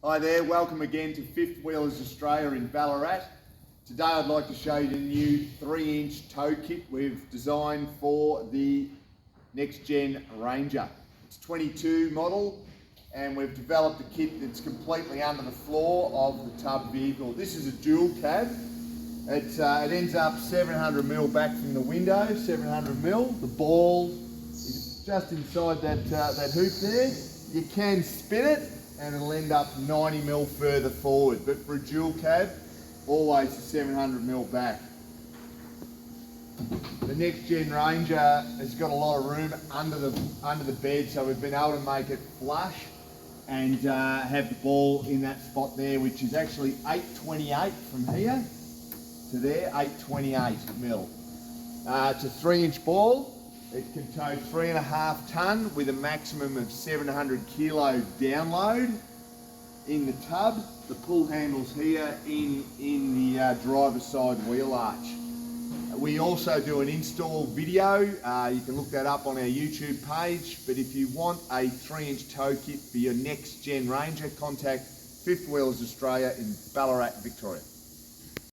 Hi there, welcome again to Fifth Wheelers Australia in Ballarat. Today I'd like to show you the new 3-inch tow kit we've designed for the next gen Ranger. It's 22 model and we've developed a kit that's completely under the floor of the tub vehicle. This is a dual cab. It ends up 700mm back from the window, 700mm. The ball is just inside that hoop there. You can spin it and it'll end up 90mm further forward, but for a dual cab, always a 700mm back. The next gen Ranger has got a lot of room under the bed, so we've been able to make it flush and have the ball in that spot there, which is actually 828 from here to there, 828mm. It's a 3-inch ball. It can tow 3.5 tonne with a maximum of 700 kilo download in the tub. The pull handle's here in the driver's side wheel arch. We also do an install video. You can look that up on our YouTube page. But if you want a 3-inch tow kit for your next gen Ranger, contact Fifth Wheelers Australia in Ballarat, Victoria.